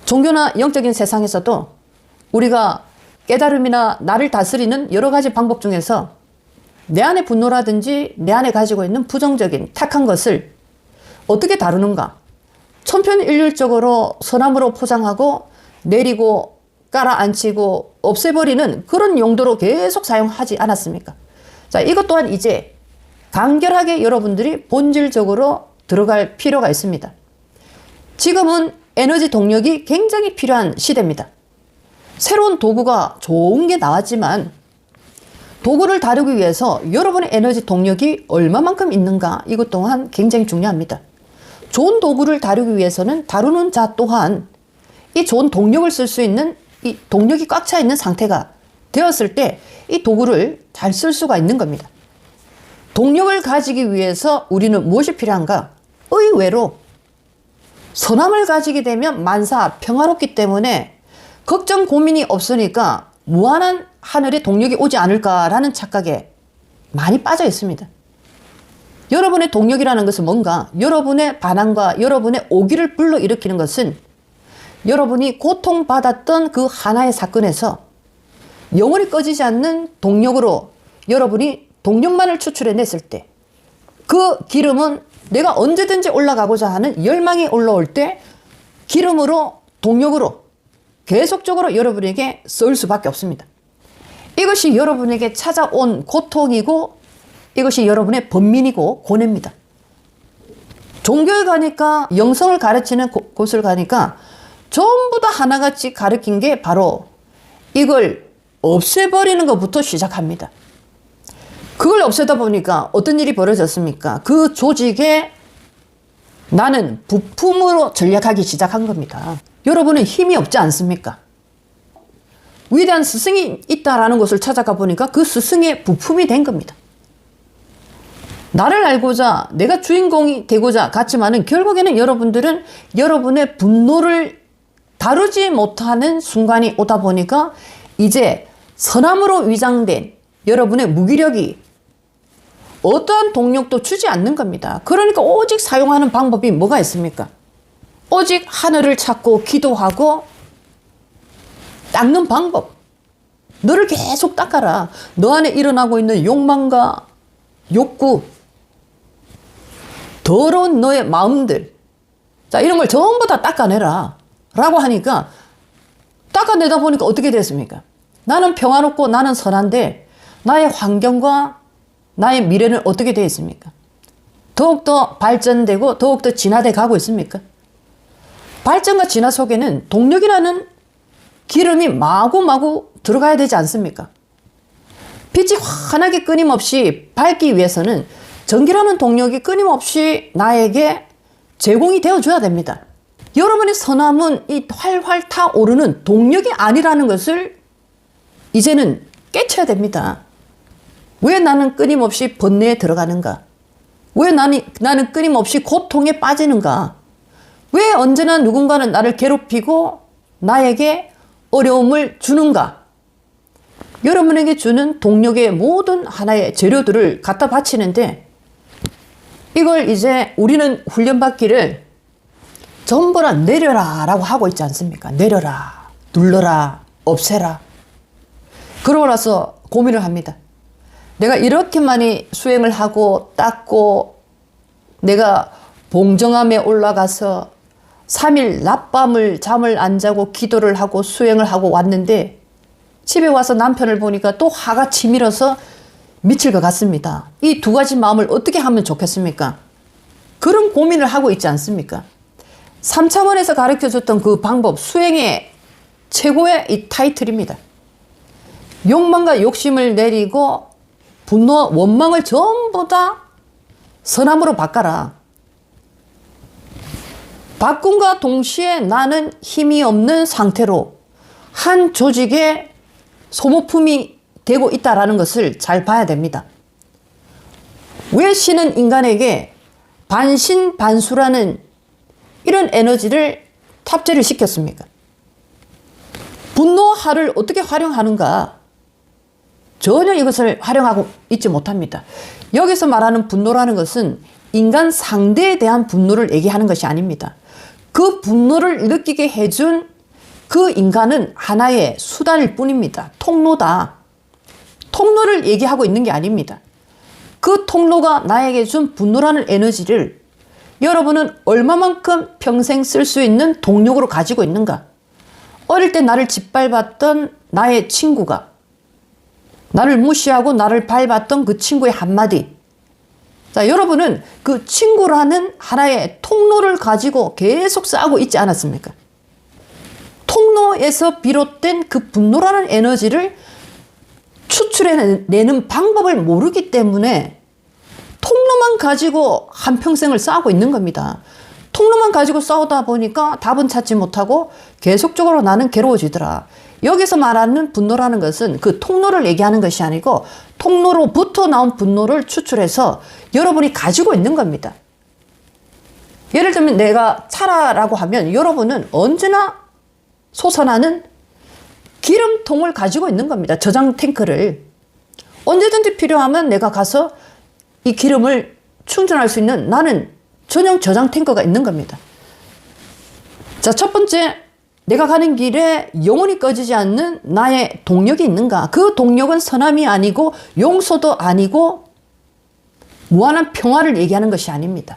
종교나 영적인 세상에서도 우리가 깨달음이나 나를 다스리는 여러 가지 방법 중에서 내 안의 분노라든지 내 안에 가지고 있는 부정적인 탁한 것을 어떻게 다루는가, 천편일률적으로 선함으로 포장하고 내리고 깔아앉히고 없애버리는 그런 용도로 계속 사용하지 않았습니까? 자, 이것 또한 이제 간결하게 여러분들이 본질적으로 들어갈 필요가 있습니다. 지금은 에너지 동력이 굉장히 필요한 시대입니다. 새로운 도구가 좋은 게 나왔지만 도구를 다루기 위해서 여러분의 에너지 동력이 얼마만큼 있는가, 이것 또한 굉장히 중요합니다. 좋은 도구를 다루기 위해서는 다루는 자 또한 이 좋은 동력을 쓸 수 있는 이 동력이 꽉 차 있는 상태가 되었을 때 이 도구를 잘 쓸 수가 있는 겁니다. 동력을 가지기 위해서 우리는 무엇이 필요한가? 의외로 선함을 가지게 되면 만사 평화롭기 때문에 걱정 고민이 없으니까 무한한 하늘의 동력이 오지 않을까라는 착각에 많이 빠져 있습니다. 여러분의 동력이라는 것은 뭔가, 여러분의 반항과 여러분의 오기를 불러일으키는 것은 여러분이 고통받았던 그 하나의 사건에서 영원히 꺼지지 않는 동력으로 여러분이 동력만을 추출해냈을 때, 그 기름은 내가 언제든지 올라가고자 하는 열망이 올라올 때 기름으로, 동력으로 계속적으로 여러분에게 쏠 수밖에 없습니다. 이것이 여러분에게 찾아온 고통이고 이것이 여러분의 번민이고 고뇌입니다. 종교에 가니까, 영성을 가르치는 곳을 가니까 전부 다 하나같이 가르친 게 바로 이걸 없애버리는 것부터 시작합니다. 그걸 없애다 보니까 어떤 일이 벌어졌습니까? 그 조직에 나는 부품으로 전략하기 시작한 겁니다. 여러분은 힘이 없지 않습니까? 위대한 스승이 있다라는 것을 찾아가 보니까 그 스승의 부품이 된 겁니다. 나를 알고자, 내가 주인공이 되고자 갔지만은 결국에는 여러분들은 여러분의 분노를 다루지 못하는 순간이 오다 보니까 이제 선함으로 위장된 여러분의 무기력이 어떠한 동력도 주지 않는 겁니다. 그러니까 오직 사용하는 방법이 뭐가 있습니까? 오직 하늘을 찾고 기도하고 닦는 방법. 너를 계속 닦아라. 너 안에 일어나고 있는 욕망과 욕구, 더러운 너의 마음들, 자, 이런 걸 전부 다 닦아내라 라고 하니까, 닦아내다 보니까 어떻게 됐습니까? 나는 평화롭고 나는 선한데 나의 환경과 나의 미래는 어떻게 되어 있습니까? 더욱더 발전되고 더욱더 진화돼 가고 있습니까? 발전과 진화 속에는 동력이라는 기름이 마구마구 들어가야 되지 않습니까? 빛이 환하게 끊임없이 밝기 위해서는 전기라는 동력이 끊임없이 나에게 제공이 되어줘야 됩니다. 여러분의 선함은 이 활활 타오르는 동력이 아니라는 것을 이제는 깨쳐야 됩니다. 왜 나는 끊임없이 번뇌에 들어가는가? 왜 나는 끊임없이 고통에 빠지는가? 왜 언제나 누군가는 나를 괴롭히고 나에게 어려움을 주는가? 여러분에게 주는 동력의 모든 하나의 재료들을 갖다 바치는데, 이걸 이제 우리는 훈련받기를 전부 다 내려라 라고 하고 있지 않습니까? 내려라, 눌러라, 없애라. 그러고 나서 고민을 합니다. 내가 이렇게 많이 수행을 하고 닦고 내가 봉정함에 올라가서 3일 낮밤을 잠을 안 자고 기도를 하고 수행을 하고 왔는데, 집에 와서 남편을 보니까 또 화가 치밀어서 미칠 것 같습니다. 이 두 가지 마음을 어떻게 하면 좋겠습니까? 그런 고민을 하고 있지 않습니까? 삼차원에서 가르쳐줬던 그 방법, 수행의 최고의 이 타이틀입니다. 욕망과 욕심을 내리고 분노와 원망을 전부 다 선함으로 바꿔라. 바꿈과 동시에 나는 힘이 없는 상태로 한 조직의 소모품이 되고 있다는 것을 잘 봐야 됩니다. 왜 신은 인간에게 반신반수라는 이런 에너지를 탑재를 시켰습니까? 분노 분노화를 어떻게 활용하는가? 전혀 이것을 활용하고 있지 못합니다. 여기서 말하는 분노라는 것은 인간 상대에 대한 분노를 얘기하는 것이 아닙니다. 그 분노를 느끼게 해준 그 인간은 하나의 수단일 뿐입니다. 통로다. 통로를 얘기하고 있는 게 아닙니다. 그 통로가 나에게 준 분노라는 에너지를 여러분은 얼마만큼 평생 쓸 수 있는 동력으로 가지고 있는가? 어릴 때 나를 짓밟았던 나의 친구가, 나를 무시하고 나를 밟았던 그 친구의 한마디. 자, 여러분은 그 친구라는 하나의 통로를 가지고 계속 싸우고 있지 않았습니까? 통로에서 비롯된 그 분노라는 에너지를 추출해내는 방법을 모르기 때문에 통로만 가지고 한평생을 싸우고 있는 겁니다. 통로만 가지고 싸우다 보니까 답은 찾지 못하고 계속적으로 나는 괴로워지더라. 여기서 말하는 분노라는 것은 그 통로를 얘기하는 것이 아니고 통로로부터 나온 분노를 추출해서 여러분이 가지고 있는 겁니다. 예를 들면 내가 차라라고 하면 여러분은 언제나 솟아나는 기름통을 가지고 있는 겁니다. 저장 탱크를. 언제든지 필요하면 내가 가서 이 기름을 충전할 수 있는 나는 전용 저장 탱크가 있는 겁니다. 자, 첫 번째, 내가 가는 길에 영원히 꺼지지 않는 나의 동력이 있는가? 그 동력은 선함이 아니고 용서도 아니고 무한한 평화를 얘기하는 것이 아닙니다.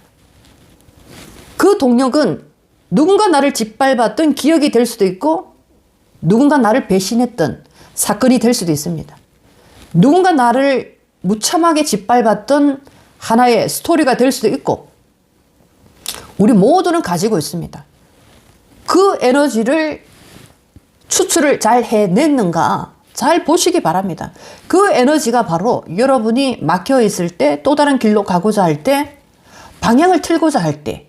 그 동력은 누군가 나를 짓밟았던 기억이 될 수도 있고 누군가 나를 배신했던 사건이 될 수도 있습니다. 누군가 나를 무참하게 짓밟았던 하나의 스토리가 될 수도 있고 우리 모두는 가지고 있습니다. 그 에너지를 추출을 잘 해냈는가 잘 보시기 바랍니다. 그 에너지가 바로 여러분이 막혀 있을 때 또 다른 길로 가고자 할 때 방향을 틀고자 할 때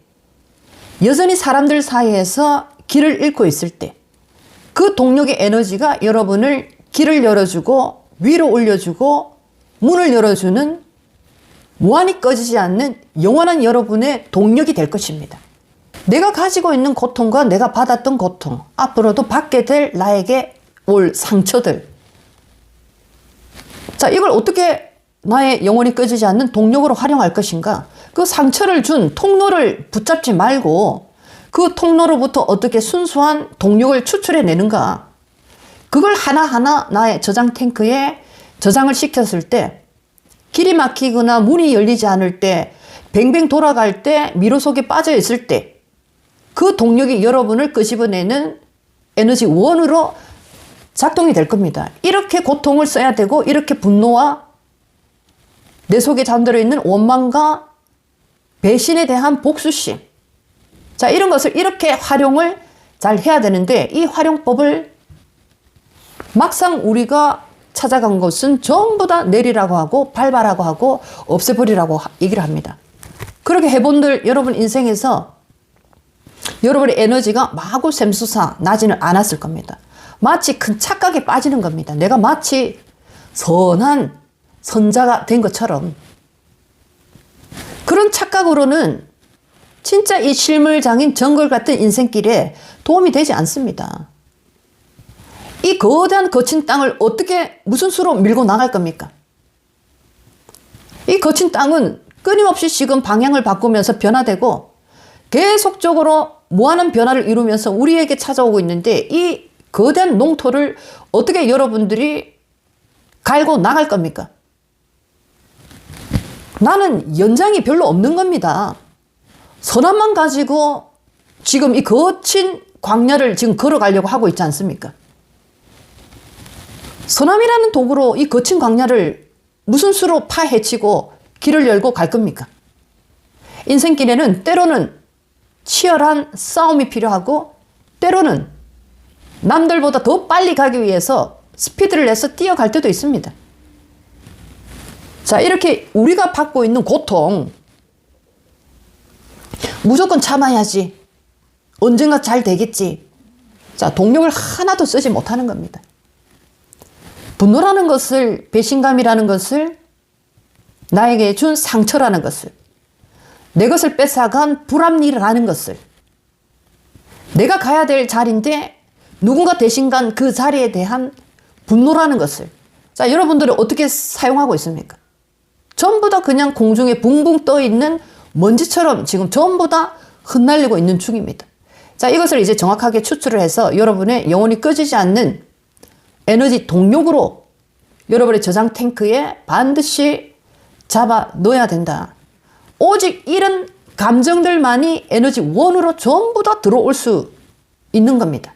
여전히 사람들 사이에서 길을 잃고 있을 때 그 동력의 에너지가 여러분을 길을 열어주고 위로 올려주고 문을 열어주는 무한히 꺼지지 않는 영원한 여러분의 동력이 될 것입니다. 내가 가지고 있는 고통과 내가 받았던 고통, 앞으로도 받게 될 나에게 올 상처들. 자, 이걸 어떻게 나의 영원히 꺼지지 않는 동력으로 활용할 것인가? 그 상처를 준 통로를 붙잡지 말고 그 통로로부터 어떻게 순수한 동력을 추출해내는가? 그걸 하나하나 나의 저장 탱크에 저장을 시켰을 때 길이 막히거나 문이 열리지 않을 때 뱅뱅 돌아갈 때 미로 속에 빠져 있을 때 그 동력이 여러분을 끄집어내는 에너지 원으로 작동이 될 겁니다. 이렇게 고통을 써야 되고 이렇게 분노와 내 속에 잠들어 있는 원망과 배신에 대한 복수심, 자, 이런 것을 이렇게 활용을 잘 해야 되는데 이 활용법을 막상 우리가 찾아간 것은 전부 다 내리라고 하고 밟아라고 하고 없애버리라고 얘기를 합니다. 그렇게 해본들 여러분 인생에서 여러분의 에너지가 마구 샘솟아 나지는 않았을 겁니다. 마치 큰 착각에 빠지는 겁니다. 내가 마치 선한 선자가 된 것처럼 그런 착각으로는 진짜 이 실물장인 정글 같은 인생길에 도움이 되지 않습니다. 이 거대한 거친 땅을 어떻게 무슨 수로 밀고 나갈 겁니까? 이 거친 땅은 끊임없이 지금 방향을 바꾸면서 변화되고 계속적으로 무한한 변화를 이루면서 우리에게 찾아오고 있는데 이 거대한 농토를 어떻게 여러분들이 갈고 나갈 겁니까? 나는 연장이 별로 없는 겁니다. 선함만 가지고 지금 이 거친 광야를 지금 걸어가려고 하고 있지 않습니까? 선함이라는 도구로 이 거친 광야를 무슨 수로 파헤치고 길을 열고 갈 겁니까? 인생길에는 때로는 치열한 싸움이 필요하고 때로는 남들보다 더 빨리 가기 위해서 스피드를 내서 뛰어갈 때도 있습니다. 자, 이렇게 우리가 받고 있는 고통 무조건 참아야지. 언젠가 잘 되겠지. 자, 동력을 하나도 쓰지 못하는 겁니다. 분노라는 것을, 배신감이라는 것을, 나에게 준 상처라는 것을, 내 것을 뺏어간 불합리라는 것을, 내가 가야 될 자리인데 누군가 대신 간 그 자리에 대한 분노라는 것을 자, 여러분들은 어떻게 사용하고 있습니까? 전부 다 그냥 공중에 붕붕 떠 있는 먼지처럼 지금 전부 다 흩날리고 있는 중입니다. 자, 이것을 이제 정확하게 추출을 해서 여러분의 영원히 꺼지지 않는 에너지 동력으로 여러분의 저장 탱크에 반드시 잡아 넣어야 된다. 오직 이런 감정들만이 에너지 원으로 전부 다 들어올 수 있는 겁니다.